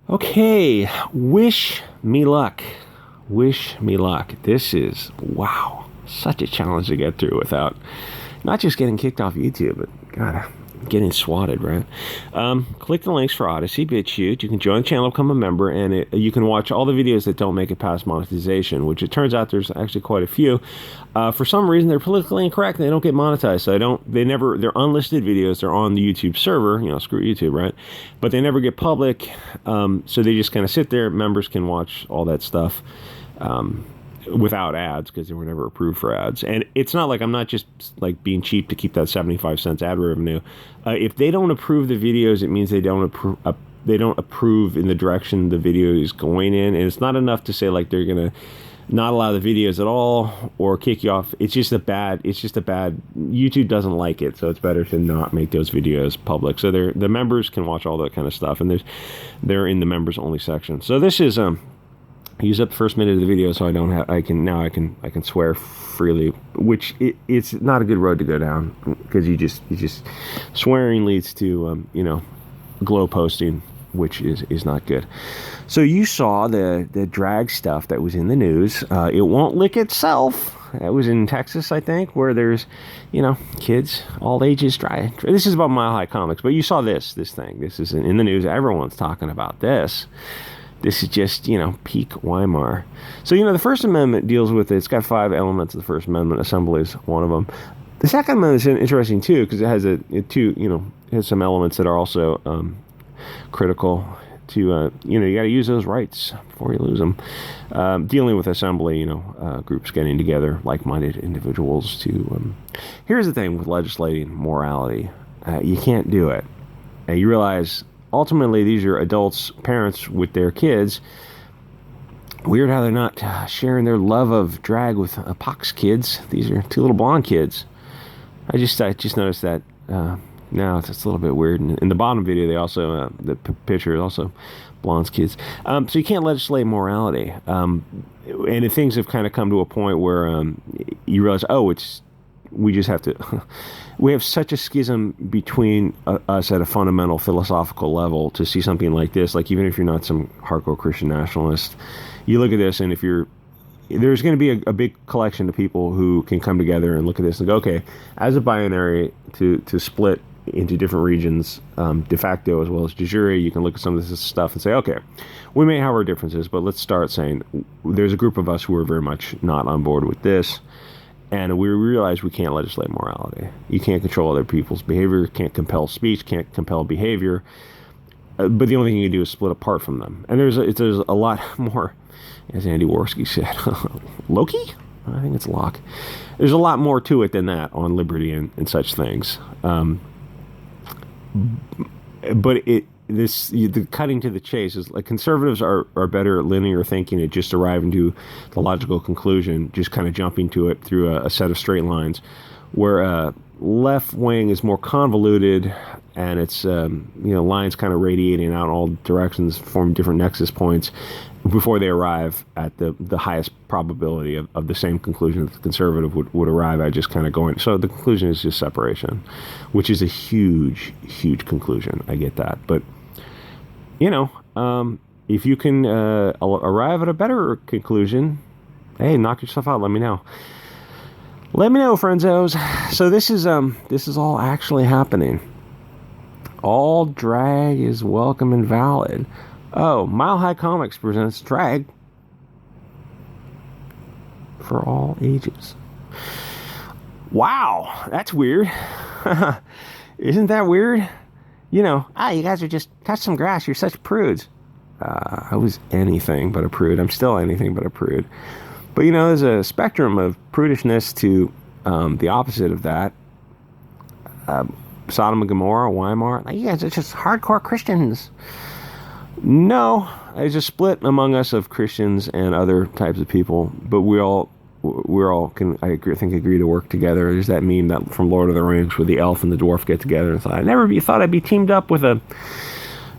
Okay, wish me luck. Wish me luck. This is, wow, such a challenge to get through without not just getting kicked off YouTube, but God, getting swatted, right? Click the links for Odyssey, BitChute. You can join the channel, become a member, and you can watch all the videos that don't make it past monetization, which it turns out there's actually quite a few. For some reason, they're politically incorrect and they don't get monetized. So they're unlisted videos. They're on the YouTube server, screw YouTube, right? But they never get public. So they just kind of sit there. Members can watch all that stuff. Without ads, because they were never approved for ads. And it's not like I'm not just like being cheap to keep that 75 cents ad revenue. If they don't approve the videos, it means they don't approve in the direction the video is going in. And it's not enough to say like they're gonna not allow the videos at all or kick you off. It's just a bad YouTube doesn't like it, so it's better to not make those videos public. So the members can watch all that kind of stuff, and they're in the members only section. So this is use up the first minute of the video, so I can swear freely, which it's not a good road to go down, because you just swearing leads to glow posting, which is not good. So you saw the drag stuff that was in the news. It won't lick itself. That was in Texas, I think, where there's kids all ages try. This is about Mile High Comics, but you saw this thing. This is in the news. Everyone's talking about this. This is just, peak Weimar. So, the First Amendment deals with it. It's got 5 elements of the First Amendment. Assembly is one of them. The Second Amendment is interesting, too, because it has it has some elements that are also critical to, you got to use those rights before you lose them. Dealing with assembly, groups getting together, like-minded individuals to... Here's the thing with legislating morality. You can't do it. And you realize... Ultimately, these are adults, parents with their kids. Weird how they're not sharing their love of drag with Pox kids. These are 2 little blonde kids. I just noticed that now it's a little bit weird. In the bottom video, they also the picture is also blonde kids. So you can't legislate morality. And things have kind of come to a point where you realize, we just have to... We have such a schism between us at a fundamental philosophical level to see something like this. Like, even if you're not some hardcore Christian nationalist, you look at this, and there's going to be a big collection of people who can come together and look at this and go, okay, as a binary, to split into different regions, de facto as well as de jure, you can look at some of this stuff and say, okay, we may have our differences, but let's start saying there's a group of us who are very much not on board with this. And we realize we can't legislate morality. You can't control other people's behavior, can't compel speech, can't compel behavior. But the only thing you can do is split apart from them. And there's a lot more, as Andy Worski said. Loki? I think it's Locke. There's a lot more to it than that on liberty and such things. But the cutting to the chase is like, conservatives are better at linear thinking, at just arriving to the logical conclusion, just kind of jumping to it through a set of straight lines, where left wing is more convoluted, and it's lines kind of radiating out in all directions, form different nexus points before they arrive at the highest probability of the same conclusion that the conservative would arrive at, just kind of going. So the conclusion is just separation, which is a huge conclusion. I get that. But, if you can arrive at a better conclusion, hey, knock yourself out. Let me know. Let me know, frienzos. So this is all actually happening. All drag is welcome and valid. Oh, Mile High Comics presents drag for all ages. Wow, that's weird. Isn't that weird? You guys are just touch some grass. You're such prudes. I was anything but a prude. I'm still anything but a prude. But there's a spectrum of prudishness to the opposite of that. Sodom and Gomorrah, Weimar. You guys are just hardcore Christians. No, there's a split among us of Christians and other types of people, but we all can, I think, agree to work together. There's that meme that from Lord of the Rings where the elf and the dwarf get together and thought, thought I'd be teamed up with a...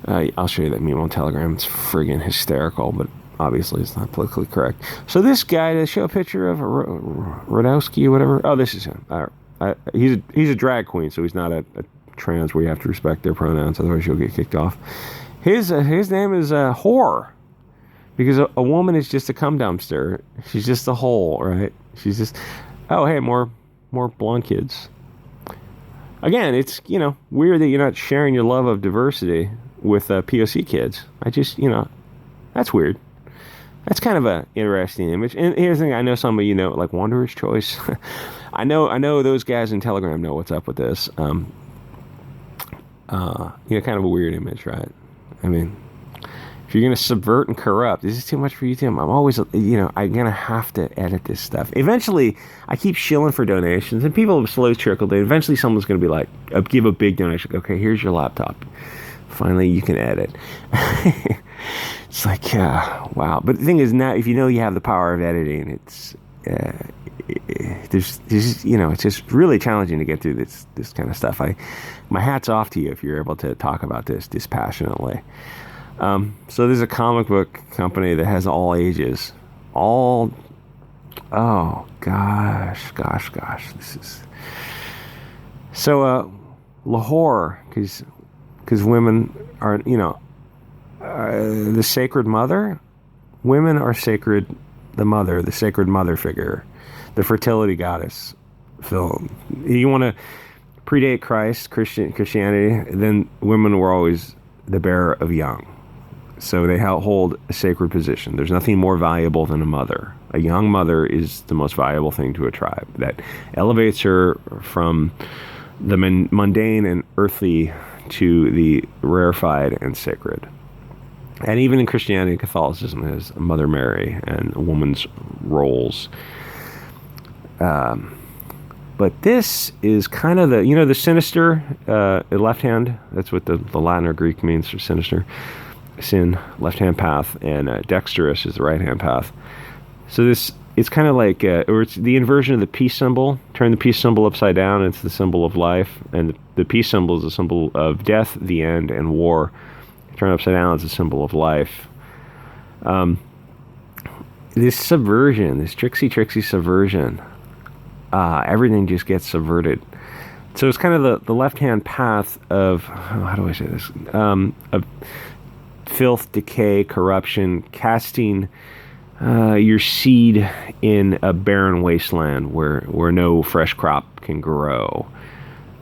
I'll show you that meme on Telegram. It's friggin' hysterical, but obviously it's not politically correct. So this guy, to show a picture of Rodowski or whatever. Oh, this is him. He's a drag queen, so he's not a trans where you have to respect their pronouns, otherwise you'll get kicked off. His name is whore, because a woman is just a cum dumpster. She's just a hole, right? She's just, oh hey, more blonde kids. Again, it's, you know, weird that you're not sharing your love of diversity with POC kids. I just, you know, that's weird. That's kind of a interesting image. And here's the thing, I know some of you know, like Wanderer's Choice. I know those guys in Telegram know what's up with this. You know, kind of a weird image, right? I mean, if you're going to subvert and corrupt, this is too much for YouTube. I'm always, you know, I'm going to have to edit this stuff. Eventually, I keep shilling for donations, and people have slowly trickled in. Eventually, someone's going to be like, give a big donation. Okay, here's your laptop. Finally, you can edit. It's like, wow. But the thing is, now, if you know you have the power of editing, it's, there's, you know, it's just really challenging to get through this kind of stuff. My hat's off to you if you're able to talk about this dispassionately. So there's a comic book company that has all ages, oh gosh, this is so Lahore, because women are, you know, the sacred mother. Women are sacred. The sacred mother figure, the fertility goddess film. You want to predate Christianity, then women were always the bearer of young. So they hold a sacred position. There's nothing more valuable than a mother. A young mother is the most valuable thing to a tribe. That elevates her from the mundane and earthly to the rarefied and sacred. And even in Christianity and Catholicism, there's Mother Mary and a woman's roles. But this is kind of the, you know, the sinister, left hand. That's what the Latin or Greek means for sinister. Sin, left-hand path, and dexterous is the right-hand path. So it's kind of like, or it's the inversion of the peace symbol. Turn the peace symbol upside down, it's the symbol of life, and the peace symbol is a symbol of death, the end, and war. Turn it upside down, it's a symbol of life. This subversion, this tricksy subversion, everything just gets subverted. So it's kind of the left-hand path of, how do I say this? Of filth, decay, corruption, casting your seed in a barren wasteland where no fresh crop can grow,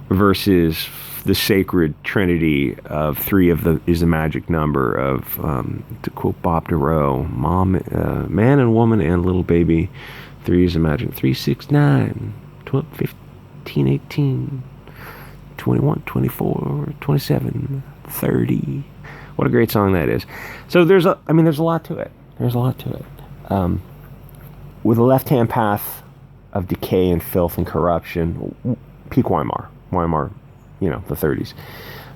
versus the sacred trinity of three is the magic number of, to quote Bob DeRoe, man and woman and little baby. 3 is the magic. 3, 6, 9, 12, 15, 18, 21, 24, 27, 30. What a great song that is. So there's a lot to it. With a left-hand path of decay and filth and corruption, peak Weimar, you know, the 30s.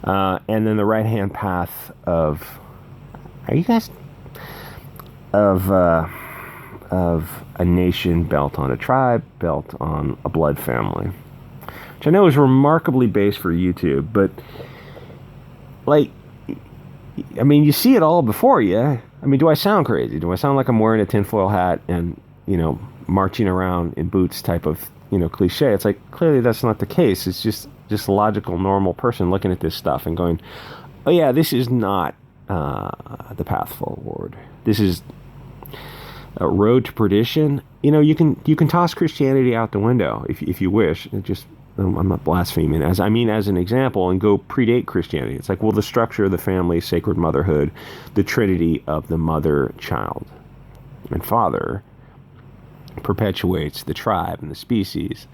And then the right-hand path of, of a nation built on a tribe, built on a blood family. Which I know is remarkably based for YouTube, but, like, I mean, you see it all before you. I mean, do I sound crazy? Do I sound like I'm wearing a tinfoil hat and, you know, marching around in boots type of, you know, cliche? It's like, clearly that's not the case. It's just a logical, normal person looking at this stuff and going, oh yeah, this is not the path forward. This is a road to perdition. You know, you can toss Christianity out the window if you wish. It just, I'm not blaspheming, as an example, and go predate Christianity. It's like, well, the structure of the family, sacred motherhood, the trinity of the mother, child, and father perpetuates the tribe and the species.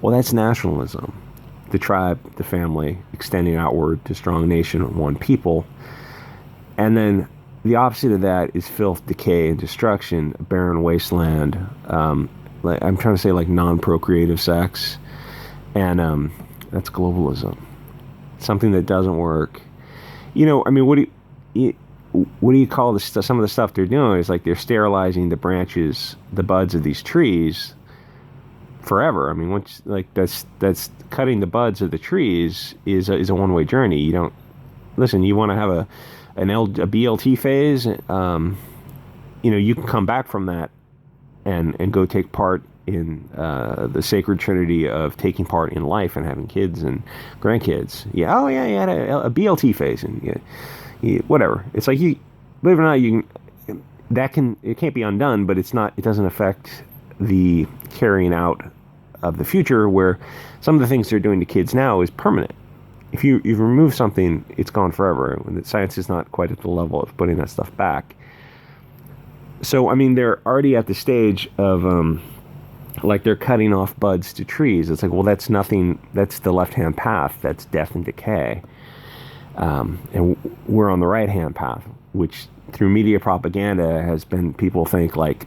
Well, that's nationalism. The tribe, the family, extending outward to strong nation, one people. And then the opposite of that is filth, decay, and destruction, barren wasteland. I'm trying to say like non-procreative sex. And that's globalism. Something that doesn't work. You know, I mean, what do you call this? Some of the stuff they're doing is like they're sterilizing the branches, the buds of these trees forever. I mean, once, like, that's cutting the buds of the trees is a one-way journey. You don't listen. You want to have a BLT phase. You know, you can come back from that and go take part in the sacred trinity of taking part in life and having kids and grandkids. Yeah, oh yeah, you had a BLT phase, and whatever. It's like believe it or not, it can't be undone, but it doesn't affect the carrying out of the future, where some of the things they're doing to kids now is permanent. If you remove something, it's gone forever. Science is not quite at the level of putting that stuff back. So, I mean, they're already at the stage of, like, they're cutting off buds to trees. It's like, well, that's nothing. That's the left-hand path. That's death and decay. And we're on the right-hand path, which through media propaganda has been, people think, like,